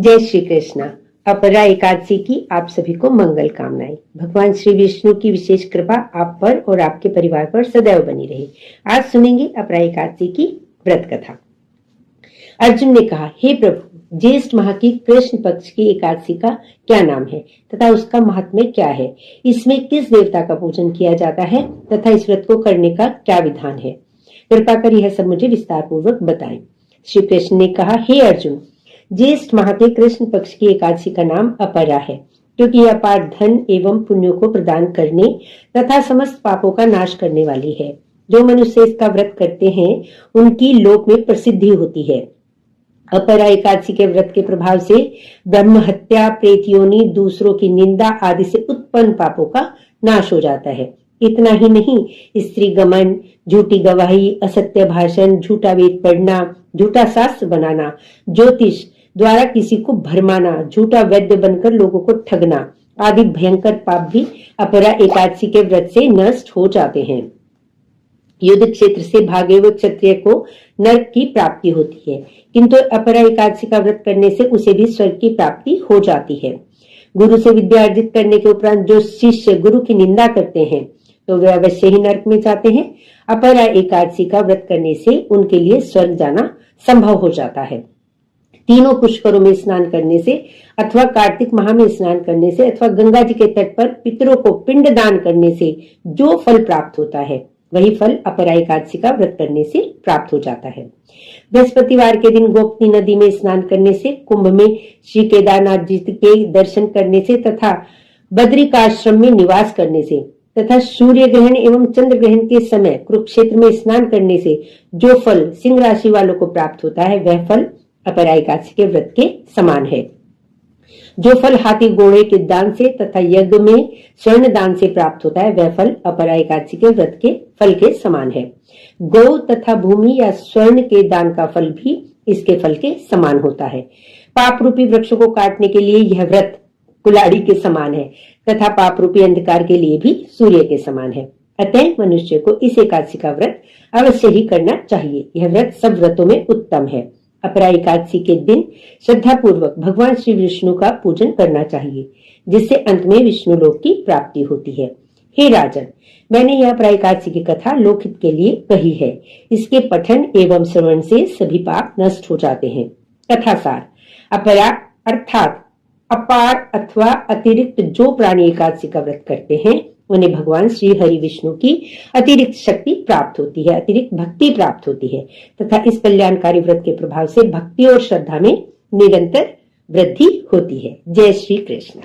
जय श्री कृष्णा। अपरा एकादशी की आप सभी को मंगल कामनाएं। भगवान श्री विष्णु की विशेष कृपा आप पर और आपके परिवार पर सदैव बनी रहे। आज सुनेंगे अपरा एकादशी की व्रत कथा। अर्जुन ने कहा, हे प्रभु, ज्येष्ठ माह की कृष्ण पक्ष की एकादशी का क्या नाम है तथा उसका महात्म्य क्या है? इसमें किस देवता का पूजन किया जाता है तथा इस व्रत को करने का क्या विधान है? कृपा कर यह सब मुझे विस्तार पूर्वक बताएं। श्री कृष्ण ने कहा, हे अर्जुन, ज्येष्ठ माह के कृष्ण पक्ष की एकादशी का नाम अपरा है, क्योंकि यह अपार धन एवं पुण्यों को प्रदान करने तथा समस्त पापों का नाश करने वाली है। जो मनुष्य इसका व्रत करते हैं उनकी लोक में प्रसिद्धि होती है। अपरा एकादशी के व्रत के प्रभाव से ब्रह्म हत्या, प्रेत योनि, दूसरों की निंदा आदि से उत्पन्न पापों का नाश हो जाता है। इतना ही नहीं, स्त्री गमन, झूठी गवाही, असत्य भाषण, झूठा वेद पढ़ना, झूठा शास्त्र बनाना, ज्योतिष द्वारा किसी को भरमाना, झूठा वैद्य बनकर लोगों को ठगना आदि भयंकर पाप भी अपरा एकादशी के व्रत से नष्ट हो जाते हैं। युद्ध क्षेत्र से भागे हुए क्षत्रिय को नरक की प्राप्ति होती है, किंतु अपरा एकादशी का व्रत करने से उसे भी स्वर्ग की प्राप्ति हो जाती है। गुरु से विद्या अर्जित करने के उपरांत जो शिष्य गुरु की निंदा करते हैं तो वे अवश्य ही नरक में जाते हैं। अपरा एकादशी का व्रत करने से उनके लिए स्वर्ग जाना संभव हो जाता है। तीनों पुष्करों में स्नान करने से अथवा कार्तिक माह में स्नान करने से अथवा गंगा जी के तट पर पितरों को पिंड दान करने से जो फल प्राप्त होता है वही फल अपरा एकादशी का व्रत करने से प्राप्त हो जाता है। बृहस्पतिवार के दिन गोमती नदी में स्नान करने से, कुंभ में श्री केदारनाथ जी के दर्शन करने से तथा बद्रिकाश्रम में निवास करने से तथा सूर्य ग्रहण एवं चंद्र ग्रहण के समय कुरुक्षेत्र में स्नान करने से जो फल सिंह राशि वालों को प्राप्त होता है वह फल अपरा एकादशी के व्रत के समान है। जो फल हाथी घोड़े के दान से तथा यज्ञ में स्वर्ण दान से प्राप्त होता है वह फल अपरा एकादशी के व्रत के फल के समान है। गौ तथा भूमि या स्वर्ण के दान का फल भी इसके फल के समान होता है। पाप रूपी वृक्षों को काटने के लिए यह व्रत कुल्हाड़ी के समान है तथा पाप रूपी अंधकार के लिए भी सूर्य के समान है। अतः मनुष्य को इस एकादशी का व्रत अवश्य ही करना चाहिए। यह व्रत सब व्रतों में उत्तम है। अपरा एकादशी के दिन श्रद्धा पूर्वक भगवान श्री विष्णु का पूजन करना चाहिए, जिससे अंत में विष्णु लोक की प्राप्ति होती है। हे राजन, मैंने यह अपरा एकादशी की कथा लोकहित के लिए कही है। इसके पठन एवं श्रवण से सभी पाप नष्ट हो जाते हैं। कथा सार: अपरा अर्थात अपार अथवा अतिरिक्त जो प्राणी एकादशी का व्रत करते हैं उन्हें भगवान श्री हरि विष्णु की अतिरिक्त शक्ति प्राप्त होती है, अतिरिक्त भक्ति प्राप्त होती है तथा इस कल्याणकारी व्रत के प्रभाव से भक्ति और श्रद्धा में निरंतर वृद्धि होती है। जय श्री कृष्ण।